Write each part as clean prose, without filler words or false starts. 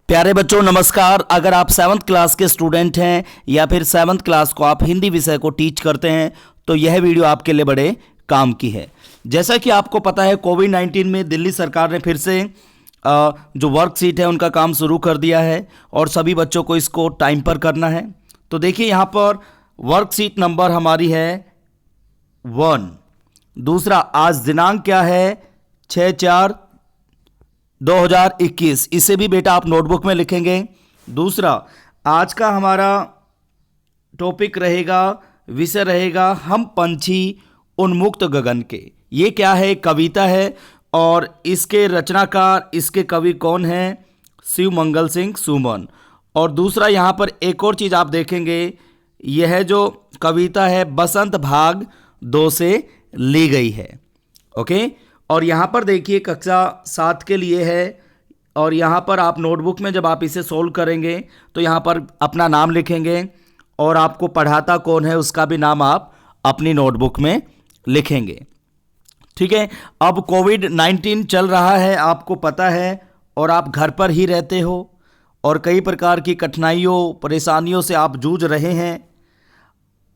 प्यारे बच्चों नमस्कार। अगर आप 7th क्लास के स्टूडेंट हैं या फिर 7th क्लास को आप हिंदी विषय को टीच करते हैं तो यह वीडियो आपके लिए बड़े काम की है। जैसा कि आपको पता है कोविड-19 में दिल्ली सरकार ने फिर से जो वर्कशीट है उनका काम शुरू कर दिया है और सभी बच्चों को इसको टाइम पर करना है। तो देखिए यहाँ पर वर्कशीट नंबर हमारी है 1। दूसरा, आज दिनांक क्या है 6/4/2021। इसे भी बेटा आप नोटबुक में लिखेंगे। दूसरा, आज का हमारा टॉपिक रहेगा, विषय रहेगा हम पंछी उन्मुक्त गगन के। ये क्या है? कविता है और इसके रचनाकार, इसके कवि कौन हैं? शिवमंगल सिंह सुमन। और दूसरा यहाँ पर एक और चीज़ आप देखेंगे, यह जो कविता है बसंत भाग 2 से ली गई है। ओके, और यहाँ पर देखिए कक्षा 7 के लिए है और यहाँ पर आप नोटबुक में जब आप इसे सोल्व करेंगे तो यहाँ पर अपना नाम लिखेंगे और आपको पढ़ाता कौन है उसका भी नाम आप अपनी नोटबुक में लिखेंगे। ठीक है। अब कोविड-19 चल रहा है, आपको पता है, और आप घर पर ही रहते हो और कई प्रकार की कठिनाइयों परेशानियों से आप जूझ रहे हैं।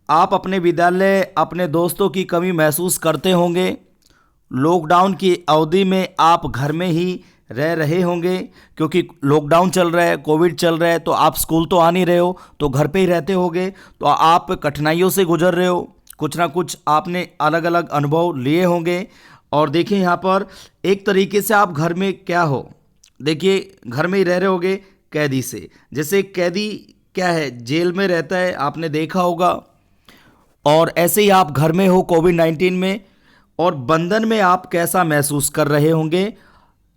आप अपने विद्यालय, अपने दोस्तों की कमी महसूस करते होंगे। लॉकडाउन की अवधि में आप घर में ही रह रहे होंगे क्योंकि लॉकडाउन चल रहा है, कोविड चल रहा है, तो आप स्कूल तो आ नहीं रहे हो, तो घर पे ही रहते होंगे। तो आप कठिनाइयों से गुजर रहे हो, कुछ ना कुछ आपने अलग अलग अनुभव लिए होंगे। और देखिए यहाँ पर एक तरीके से आप घर में क्या हो, देखिए घर में ही रह रहे होगे कैदी से। जैसे कैदी क्या है, जेल में रहता है, आपने देखा होगा। और ऐसे ही आप घर में हो कोविड-19 में और बंधन में आप कैसा महसूस कर रहे होंगे।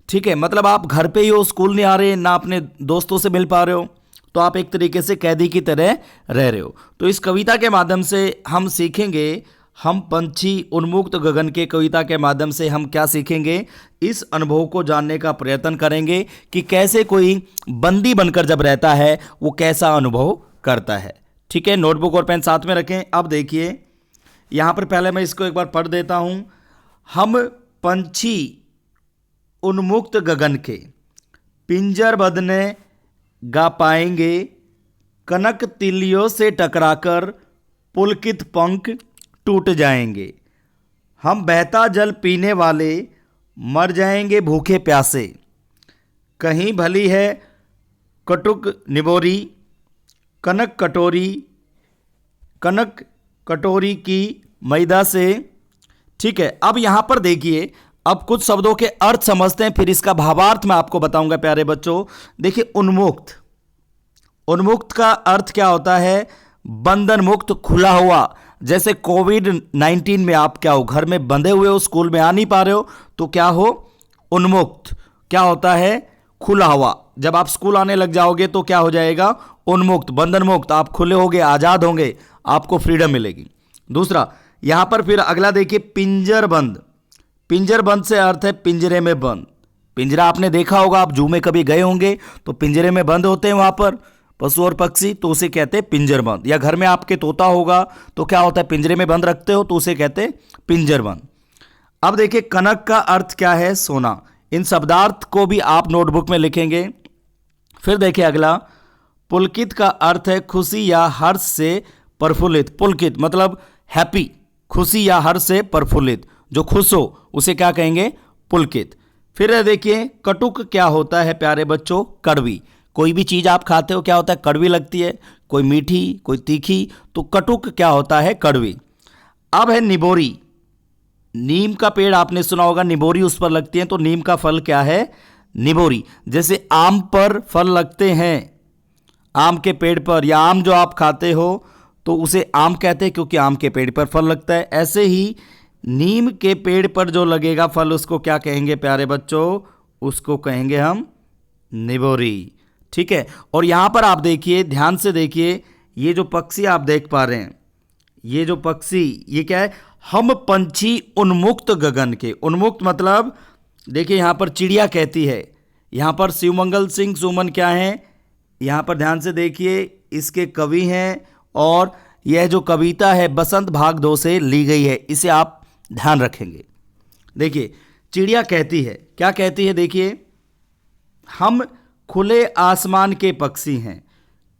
ठीक है, मतलब आप घर पे ही हो, स्कूल नहीं आ रहे, ना अपने दोस्तों से मिल पा रहे हो, तो आप एक तरीके से कैदी की तरह रह रहे हो। तो इस कविता के माध्यम से हम सीखेंगे, हम पंछी उन्मुक्त गगन के कविता के माध्यम से हम क्या सीखेंगे, इस अनुभव को जानने का प्रयत्न करेंगे कि कैसे कोई बंदी बनकर जब रहता है वो कैसा अनुभव करता है। ठीक है, नोटबुक और पेन साथ में रखें। अब देखिए यहाँ पर पहले मैं इसको एक बार पढ़ देता हूँ। हम पंछी उन्मुक्त गगन के, पिंजर बंधने गा पाएंगे, कनक तिलियों से टकराकर पुलकित पंख टूट जाएंगे। हम बहता जल पीने वाले मर जाएंगे भूखे प्यासे, कहीं भली है कटुक निबोरी, कनक कटोरी की मैदा से। ठीक है, अब यहां पर देखिए, अब कुछ शब्दों के अर्थ समझते हैं, फिर इसका भावार्थ मैं आपको बताऊंगा प्यारे बच्चों। देखिए उन्मुक्त का अर्थ क्या होता है? बंधन मुक्त, खुला हुआ। जैसे कोविड-19 में आप क्या हो, घर में बंधे हुए हो, स्कूल में आ नहीं पा रहे हो, तो क्या हो, उन्मुक्त। क्या होता है? खुला हुआ। जब आप स्कूल आने लग जाओगे तो क्या हो जाएगा? उन्मुक्त, बंधन मुक्त, आप खुले होगे, आजाद होंगे, आपको फ्रीडम मिलेगी। दूसरा, यहां पर फिर अगला देखिए, पिंजर बंद। पिंजर बंद से अर्थ है पिंजरे में बंद। पिंजरा आपने देखा होगा, आप जू में कभी गए होंगे तो पिंजरे में बंद होते हैं वहां पर पशु और पक्षी, तो उसे कहते हैं पिंजर बंद। या घर में आपके तोता होगा तो क्या होता है, पिंजरे में बंद रखते हो तो उसे कहते हैं पिंजर बंद। अब देखिए कनक का अर्थ क्या है? सोना। इन शब्दार्थ को भी आप नोटबुक में लिखेंगे। फिर देखिए अगला, पुलकित का अर्थ है खुशी या हर्ष से प्रफुल्लित। पुलकित मतलब हैप्पी, खुशी या हर्ष से प्रफुल्लित, जो खुश हो उसे क्या कहेंगे? पुलकित। फिर देखिए कटुक क्या होता है प्यारे बच्चों? कड़वी। कोई भी चीज़ आप खाते हो क्या होता है? कड़वी लगती है, कोई मीठी कोई तीखी, तो कटुक क्या होता है? कड़वी। अब है निबोरी। नीम का पेड़ आपने सुना होगा, निबोरी उस पर लगती है, तो नीम का फल क्या है? निबोरी। जैसे आम पर फल लगते हैं, आम के पेड़ पर, या आम जो आप खाते हो तो उसे आम कहते हैं क्योंकि आम के पेड़ पर फल लगता है। ऐसे ही नीम के पेड़ पर जो लगेगा फल उसको क्या कहेंगे प्यारे बच्चों? उसको कहेंगे हम निबोरी। ठीक है, और यहाँ पर आप देखिए, ध्यान से देखिए, ये जो पक्षी आप देख पा रहे हैं, ये जो पक्षी, ये क्या है? हम पंछी उन्मुक्त गगन के। उन्मुक्त मतलब देखिए यहाँ पर चिड़िया कहती है, यहाँ पर शिवमंगल सिंह सुमन क्या है, यहाँ पर ध्यान से देखिए, इसके कवि हैं और यह जो कविता है बसंत भाग 2 से ली गई है, इसे आप ध्यान रखेंगे। देखिए चिड़िया कहती है, क्या कहती है? देखिए, हम खुले आसमान के पक्षी हैं।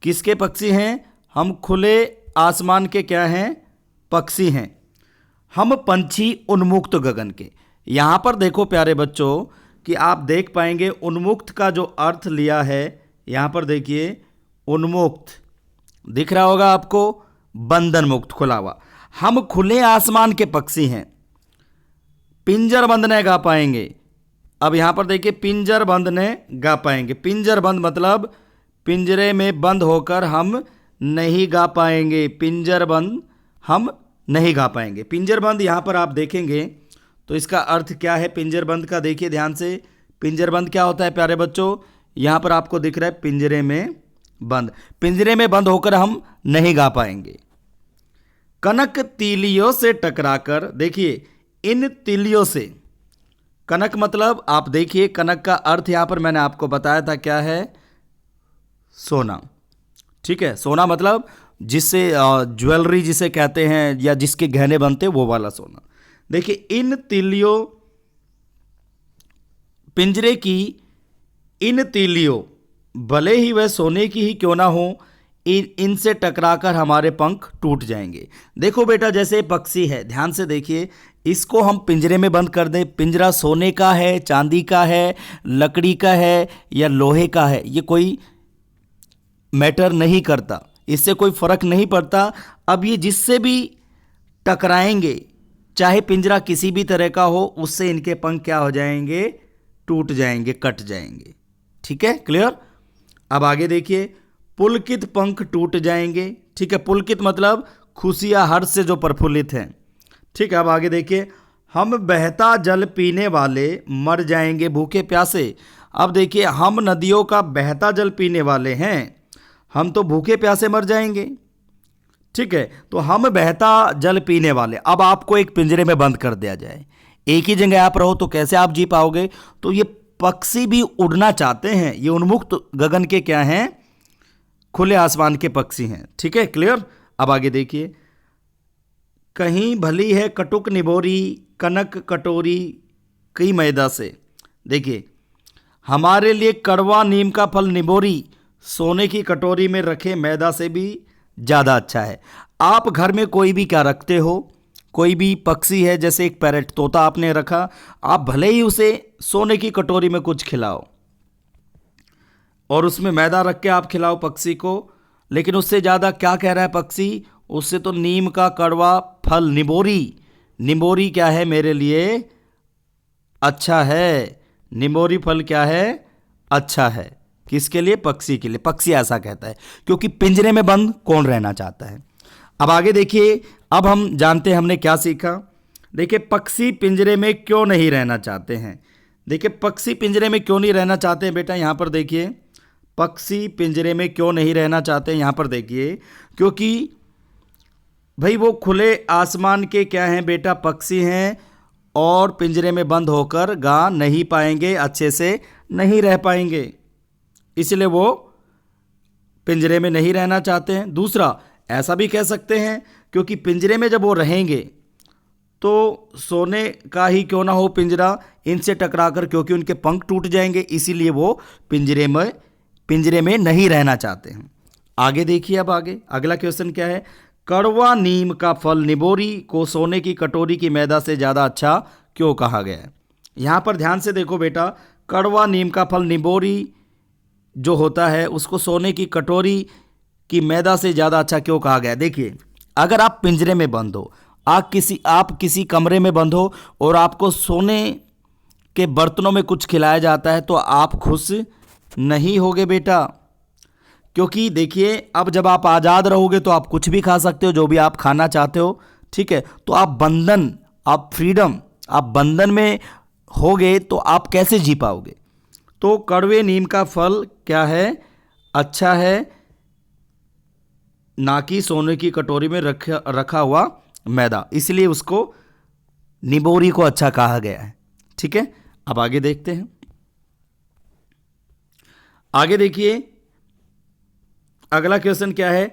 किसके पक्षी हैं? हम खुले आसमान के क्या हैं? पक्षी हैं। हम पंछी उन्मुक्त गगन के। यहां पर देखो प्यारे बच्चों कि आप देख पाएंगे उन्मुक्त का जो अर्थ लिया है, यहां पर देखिए उन्मुक्त दिख रहा होगा आपको, बंधन मुक्त, खुला हुआ। हम खुले आसमान के पक्षी हैं, पिंजर बंद न गा पाएंगे। अब यहां पर देखिए पिंजर बंद न गा पाएंगे। पिंजर बंद मतलब पिंजरे में बंद होकर हम नहीं गा पाएंगे। पिंजर बंद हम नहीं गा पाएंगे। पिंजर बंद यहां पर आप देखेंगे तो इसका अर्थ क्या है पिंजर बंद का? देखिए ध्यान से, पिंजर बंद क्या होता है प्यारे बच्चों? यहां पर आपको दिख रहा है पिंजरे में बंद। पिंजरे में बंद होकर हम नहीं गा पाएंगे। कनक तीलियों से टकराकर, देखिए इन तीलियों से, कनक मतलब आप देखिए कनक का अर्थ यहां पर मैंने आपको बताया था क्या है? सोना। ठीक है, सोना मतलब जिससे ज्वेलरी जिसे कहते हैं या जिसके गहने बनते हैं वो वाला सोना। देखिए इन तीलियों, पिंजरे की इन तीलियों, भले ही वह सोने की ही क्यों ना हो, इनसे टकराकर हमारे पंख टूट जाएंगे। देखो बेटा जैसे पक्षी है, ध्यान से देखिए, इसको हम पिंजरे में बंद कर दें, पिंजरा सोने का है, चांदी का है, लकड़ी का है या लोहे का है, ये कोई मैटर नहीं करता, इससे कोई फर्क नहीं पड़ता। अब ये जिससे भी टकराएंगे, चाहे पिंजरा किसी भी तरह का हो, उससे इनके पंख क्या हो जाएंगे? टूट जाएंगे, कट जाएंगे। ठीक है, क्लियर? अब आगे देखिए, पुलकित पंख टूट जाएंगे। ठीक है, पुलकित मतलब खुशी या हर्ष से जो प्रफुल्लित हैं। ठीक है, अब आगे देखिए, हम बहता जल पीने वाले मर जाएंगे भूखे प्यासे। अब देखिए हम नदियों का बहता जल पीने वाले हैं, हम तो भूखे प्यासे मर जाएंगे। ठीक है, तो हम बहता जल पीने वाले। अब आपको एक पिंजरे में बंद कर दिया जाए, एक ही जगह आप रहो, तो कैसे आप जी पाओगे? तो ये पक्षी भी उड़ना चाहते हैं, ये उन्मुक्त गगन के क्या हैं? खुले आसमान के पक्षी हैं। ठीक है, क्लियर? अब आगे देखिए, कहीं भली है कटुक निबोरी, कनक कटोरी कई मैदा से। देखिए हमारे लिए कड़वा नीम का फल निबोरी सोने की कटोरी में रखे मैदा से भी ज़्यादा अच्छा है। आप घर में कोई भी क्या रखते हो, कोई भी पक्षी है, जैसे एक पैरट तोता आपने रखा, आप भले ही उसे सोने की कटोरी में कुछ खिलाओ और उसमें मैदा रख के आप खिलाओ पक्षी को, लेकिन उससे ज़्यादा क्या कह रहा है पक्षी? उससे तो नीम का कड़वा फल निबोरी, निबोरी क्या है मेरे लिए? अच्छा है। निबोरी फल क्या है? अच्छा है। किसके लिए? पक्षी के लिए। पक्षी ऐसा कहता है क्योंकि पिंजरे में बंद कौन रहना चाहता है। अब आगे देखिए, अब हम जानते हैं हमने क्या सीखा। देखिए पक्षी पिंजरे में क्यों नहीं रहना चाहते हैं। देखिए पक्षी पिंजरे में क्यों नहीं रहना चाहते हैं बेटा, यहाँ पर देखिए पक्षी पिंजरे में क्यों नहीं रहना चाहते हैं। यहाँ पर देखिए क्योंकि भाई वो खुले आसमान के क्या हैं बेटा? पक्षी हैं, और पिंजरे में बंद होकर गा नहीं पाएंगे, अच्छे से नहीं रह पाएंगे, इसलिए वो पिंजरे में नहीं रहना चाहते हैं। दूसरा ऐसा भी कह सकते हैं क्योंकि पिंजरे में जब वो रहेंगे तो सोने का ही क्यों ना हो पिंजरा, इनसे टकराकर क्योंकि उनके पंख टूट जाएंगे, इसीलिए वो पिंजरे में नहीं रहना चाहते हैं। आगे देखिए, अब आगे अगला क्वेश्चन क्या है? कड़वा नीम का फल निबोरी को सोने की कटोरी की मैदा से ज़्यादा अच्छा क्यों कहा गया है? यहाँ पर ध्यान से देखो बेटा, कड़वा नीम का फल निबोरी जो होता है उसको सोने की कटोरी की मैदा से ज़्यादा अच्छा क्यों कहा गया? देखिए अगर आप पिंजरे में बंद हो, आप किसी कमरे में बंद हो और आपको सोने के बर्तनों में कुछ खिलाया जाता है तो आप खुश नहीं होगे बेटा, क्योंकि देखिए अब जब आप आज़ाद रहोगे तो आप कुछ भी खा सकते हो, जो भी आप खाना चाहते हो। ठीक है, तो आप फ्रीडम, आप बंधन में होगे तो आप कैसे जी पाओगे? तो कड़वे नीम का फल क्या है? अच्छा है, ना कि सोने की कटोरी में रखा हुआ मैदा, इसलिए उसको निबोरी को अच्छा कहा गया है। ठीक है, अब आगे देखते हैं। आगे देखिए अगला क्वेश्चन क्या है?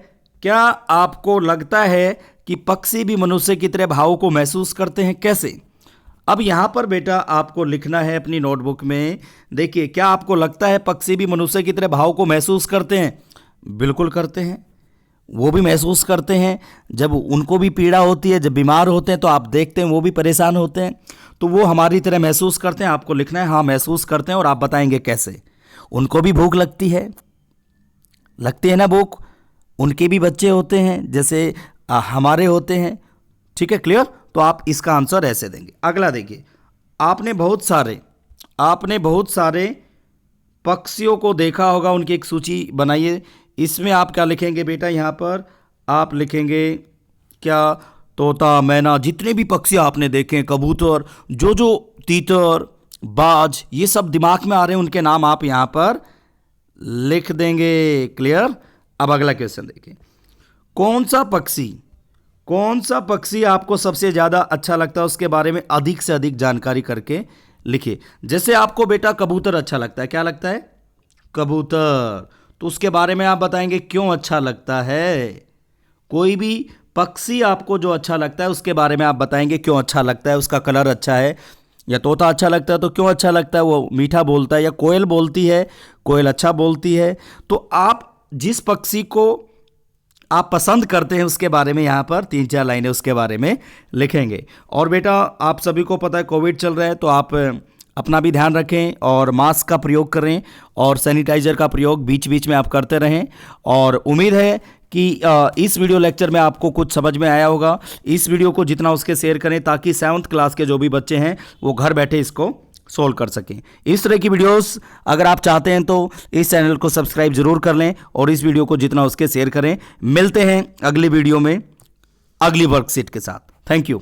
क्या आपको लगता है कि पक्षी भी मनुष्य की तरह भावों को महसूस करते हैं? कैसे? अब यहाँ पर बेटा आपको लिखना है अपनी नोटबुक में, देखिए क्या आपको लगता है पक्षी भी मनुष्य की तरह भाव को महसूस करते हैं? बिल्कुल करते हैं, वो भी महसूस करते हैं। जब उनको भी पीड़ा होती है, जब बीमार होते हैं तो आप देखते हैं वो भी परेशान होते हैं, तो वो हमारी तरह महसूस करते हैं। आपको लिखना है हाँ महसूस करते हैं, और आप बताएंगे कैसे। उनको भी भूख लगती है ना भूख, उनके भी बच्चे होते हैं जैसे हमारे होते हैं। ठीक है, क्लियर? तो आप इसका आंसर ऐसे देंगे। अगला देखिए, आपने बहुत सारे पक्षियों को देखा होगा, उनकी एक सूची बनाइए। इसमें आप क्या लिखेंगे बेटा? यहाँ पर आप लिखेंगे क्या? तोता, मैना, जितने भी पक्षी आपने देखे, कबूतर, जो तीतर, बाज, ये सब दिमाग में आ रहे हैं, उनके नाम आप यहाँ पर लिख देंगे। क्लियर? अब अगला क्वेश्चन देखिए, कौन सा पक्षी आपको सबसे ज़्यादा अच्छा लगता है, उसके बारे में अधिक से अधिक जानकारी करके लिखिए। जैसे आपको बेटा कबूतर अच्छा लगता है, क्या लगता है? कबूतर, तो उसके बारे में आप बताएंगे क्यों अच्छा लगता है। कोई भी पक्षी आपको जो अच्छा लगता है उसके बारे में आप बताएंगे क्यों अच्छा लगता है। उसका कलर अच्छा है, या तोता अच्छा लगता है तो क्यों अच्छा लगता है, वो मीठा बोलता है, या कोयल बोलती है, कोयल अच्छा बोलती है। तो आप जिस पक्षी को आप पसंद करते हैं उसके बारे में यहाँ पर 3-4 लाइनें उसके बारे में लिखेंगे। और बेटा आप सभी को पता है कोविड चल रहा है, तो आप अपना भी ध्यान रखें और मास्क का प्रयोग करें और सैनिटाइज़र का प्रयोग बीच बीच में आप करते रहें। और उम्मीद है कि इस वीडियो लेक्चर में आपको कुछ समझ में आया होगा। इस वीडियो को जितना उसके शेयर करें ताकि 7th क्लास के जो भी बच्चे हैं वो घर बैठे इसको सोल्व कर सकें। इस तरह की वीडियोस अगर आप चाहते हैं तो इस चैनल को सब्सक्राइब जरूर कर लें और इस वीडियो को जितना उसके शेयर करें। मिलते हैं अगली वीडियो में अगली वर्कशीट के साथ। Thank you.